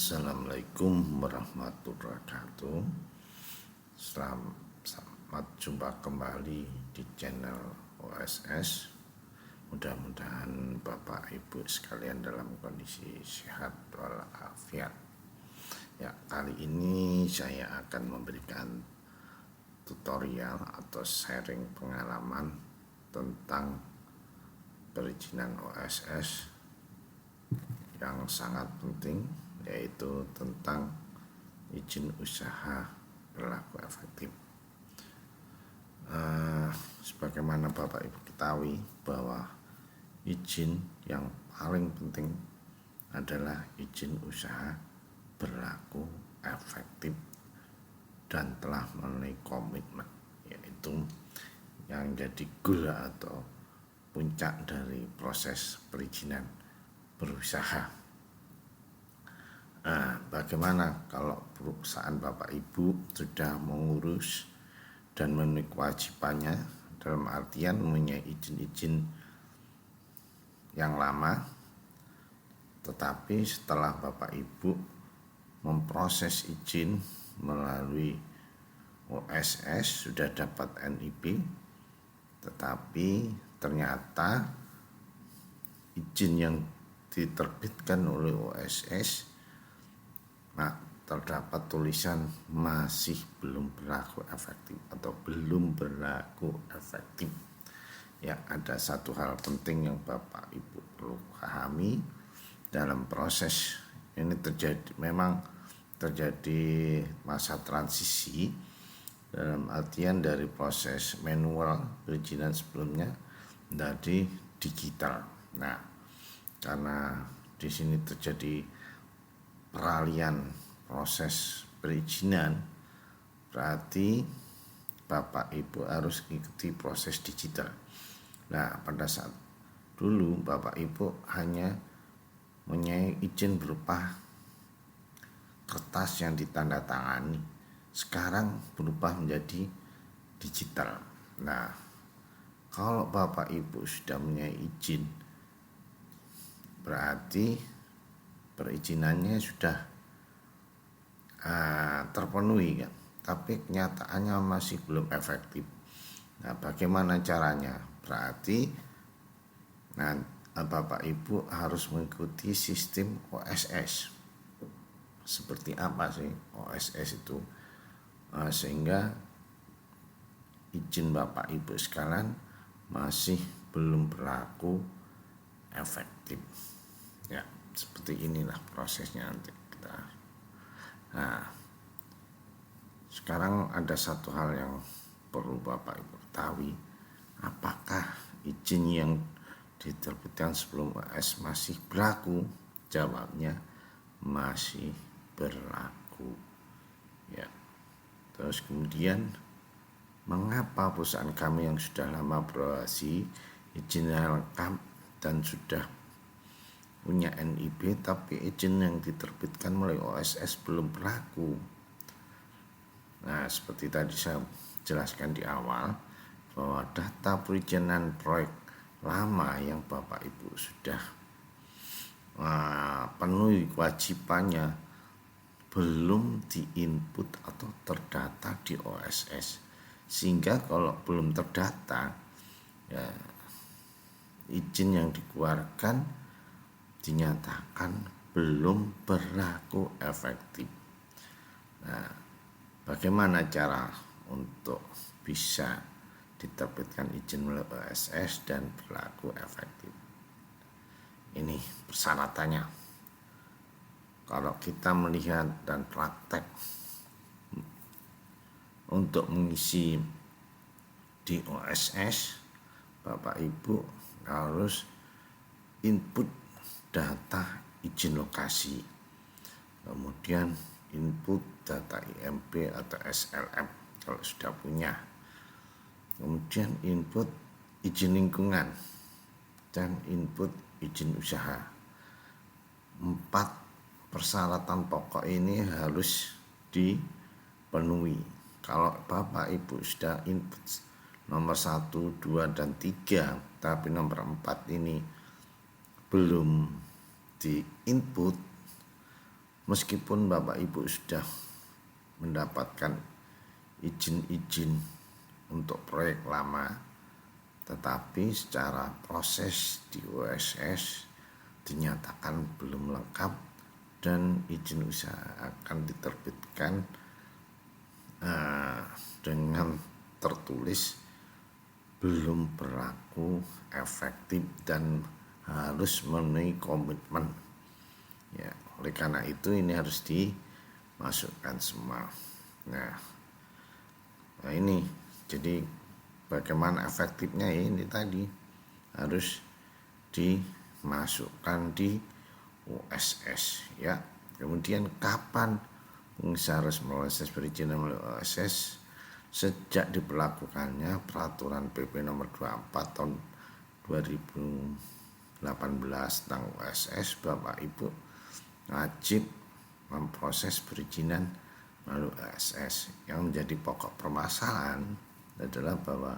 Assalamualaikum warahmatullahi wabarakatuh. Selamat jumpa kembali di channel OSS. Mudah-mudahan Bapak Ibu sekalian dalam kondisi sehat walafiat. Ya, kali ini saya akan memberikan tutorial atau sharing pengalaman tentang perizinan OSS yang sangat penting, yaitu tentang izin usaha berlaku efektif. Sebagaimana Bapak Ibu ketahui bahwa izin yang paling penting adalah izin usaha berlaku efektif dan telah memenuhi komitmen, yaitu yang jadi goal atau puncak dari proses perizinan berusaha. Bagaimana kalau perusahaan Bapak Ibu sudah mengurus dan memenuhi kewajibannya, dalam artian mempunyai izin-izin yang lama, tetapi setelah Bapak Ibu memproses izin melalui OSS sudah dapat NIB, tetapi ternyata izin yang diterbitkan oleh OSS terdapat tulisan masih belum berlaku efektif atau belum berlaku efektif. Ya, ada satu hal penting yang Bapak Ibu perlu pahami dalam proses ini. Memang terjadi masa transisi, dalam artian dari proses manual perizinan sebelumnya menjadi digital. Nah, karena di sini terjadi peralihan proses perizinan, berarti Bapak Ibu harus mengikuti proses digital. Nah, pada saat dulu Bapak Ibu hanya mempunyai izin berupa kertas yang ditandatangani, sekarang berubah menjadi digital. Nah, kalau Bapak Ibu sudah mempunyai izin, berarti perizinannya sudah terpenuhi kan, tapi kenyataannya masih belum efektif. Nah, bagaimana caranya? Berarti Bapak Ibu harus mengikuti sistem OSS. Seperti apa sih OSS itu? Sehingga izin Bapak Ibu sekalian masih belum berlaku efektif. Ya, seperti inilah prosesnya nanti kita. Nah, sekarang ada satu hal yang perlu Bapak Ibu ketahui. Apakah izin yang diterbitkan sebelum OS masih berlaku? Jawabnya masih berlaku. Ya. Terus kemudian, mengapa perusahaan kami yang sudah lama beroperasi izinnya lengkap dan sudah punya NIB, tapi izin yang diterbitkan melalui OSS belum berlaku? Nah, seperti tadi saya jelaskan di awal, bahwa data perizinan proyek lama yang Bapak Ibu sudah penuhi kewajibannya belum diinput atau terdata di OSS, sehingga kalau belum terdata, ya, izin yang dikeluarkan dinyatakan belum berlaku efektif. Nah, bagaimana cara untuk bisa diterbitkan izin melalui OSS dan berlaku efektif? Ini persyaratannya. Kalau kita melihat dan praktek untuk mengisi di OSS, Bapak Ibu harus input data izin lokasi, kemudian input data IMP atau SLM kalau sudah punya, kemudian input izin lingkungan, dan input izin usaha. 4 persyaratan pokok ini harus dipenuhi. Kalau Bapak Ibu sudah input nomor 1, 2, dan 3, tapi nomor 4 ini belum di input, meskipun Bapak Ibu sudah mendapatkan izin-izin untuk proyek lama, tetapi secara proses di OSS dinyatakan belum lengkap dan izin usaha akan diterbitkan dengan tertulis belum berlaku efektif dan harus memenuhi komitmen. Ya, oleh karena itu ini harus dimasukkan semua. Nah ini jadi bagaimana efektifnya ya, ini tadi harus dimasukkan di OSS ya. Kemudian kapan pengusaha harus proses perizinan melalui OSS? Sejak diberlakukannya peraturan PP nomor 24 tahun 2018 tentang OSS, Bapak Ibu wajib memproses perizinan melalui OSS. Yang menjadi pokok permasalahan adalah bahwa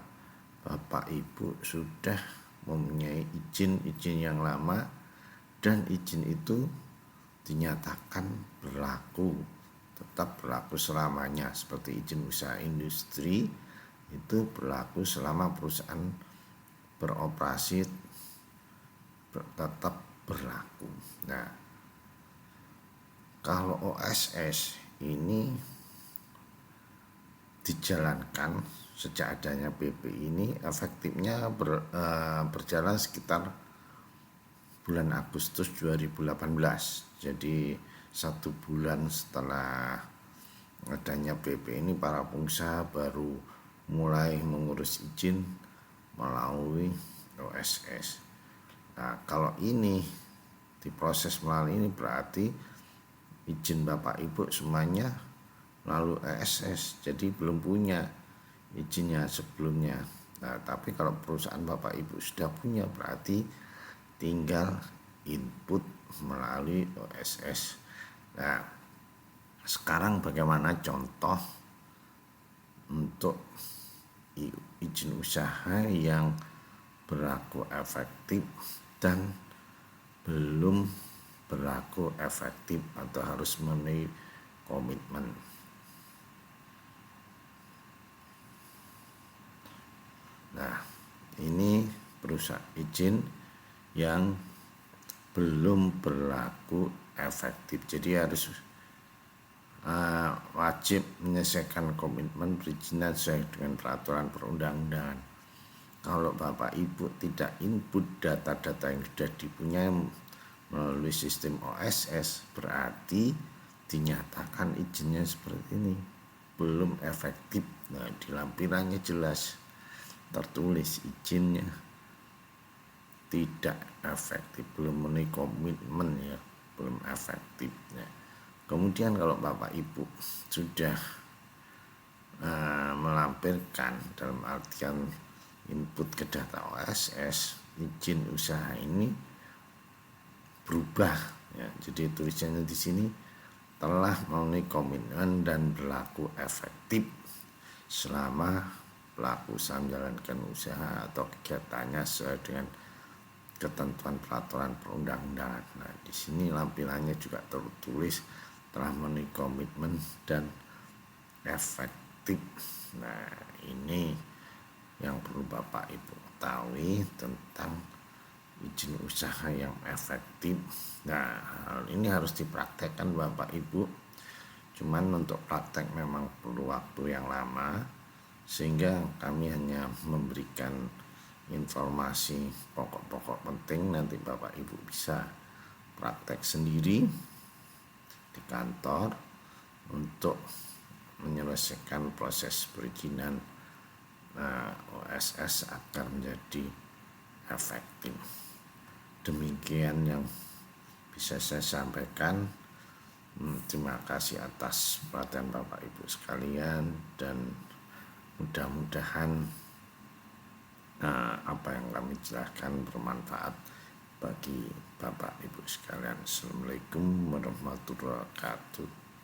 Bapak Ibu sudah mempunyai izin yang lama dan izin itu dinyatakan berlaku, tetap berlaku selamanya. Seperti izin usaha industri itu berlaku selama perusahaan beroperasi, tetap berlaku. Nah, kalau OSS ini dijalankan sejak adanya PP ini, efektifnya berjalan sekitar bulan Agustus 2018. Jadi 1 bulan setelah adanya PP ini, para pengusaha baru mulai mengurus izin melalui OSS. Nah, kalau ini diproses melalui ini berarti izin Bapak Ibu semuanya melalui OSS, jadi belum punya izinnya sebelumnya. Nah, tapi kalau perusahaan Bapak Ibu sudah punya, berarti tinggal input melalui OSS. Nah, sekarang bagaimana contoh untuk izin usaha yang berlaku efektif dan belum berlaku efektif atau harus memenuhi komitmen. Nah, ini perusahaan izin yang belum berlaku efektif, jadi harus wajib menyelesaikan komitmen perizinan sesuai dengan peraturan perundang-undangan. Kalau Bapak Ibu tidak input data-data yang sudah dipunyai melalui sistem OSS, berarti dinyatakan izinnya seperti ini, belum efektif. Nah, di lampirannya jelas tertulis izinnya tidak efektif, belum memenuhi komitmen ya, belum efektif ya. Kemudian kalau Bapak Ibu sudah melampirkan dalam artian input ke data OSS, izin usaha ini berubah ya. Jadi tulisannya di sini telah memenuhi komitmen dan berlaku efektif selama pelaku usaha menjalankan usaha atau kegiatannya sesuai dengan ketentuan peraturan perundang-undangan. Nah, di sini lampirannya juga tertulis telah memenuhi komitmen dan efektif. Nah, ini yang perlu Bapak Ibu ketahui tentang izin usaha yang efektif. Nah, hal ini harus dipraktekkan Bapak Ibu. Cuman untuk praktek memang perlu waktu yang lama, sehingga kami hanya memberikan informasi pokok-pokok penting. Nanti Bapak Ibu bisa praktek sendiri di kantor untuk menyelesaikan proses perizinan OSS agar menjadi efektif. Demikian yang bisa saya sampaikan. Terima kasih atas perhatian Bapak Ibu sekalian, dan mudah-mudahan apa yang kami jelaskan bermanfaat bagi Bapak Ibu sekalian. Assalamualaikum warahmatullahi wabarakatuh.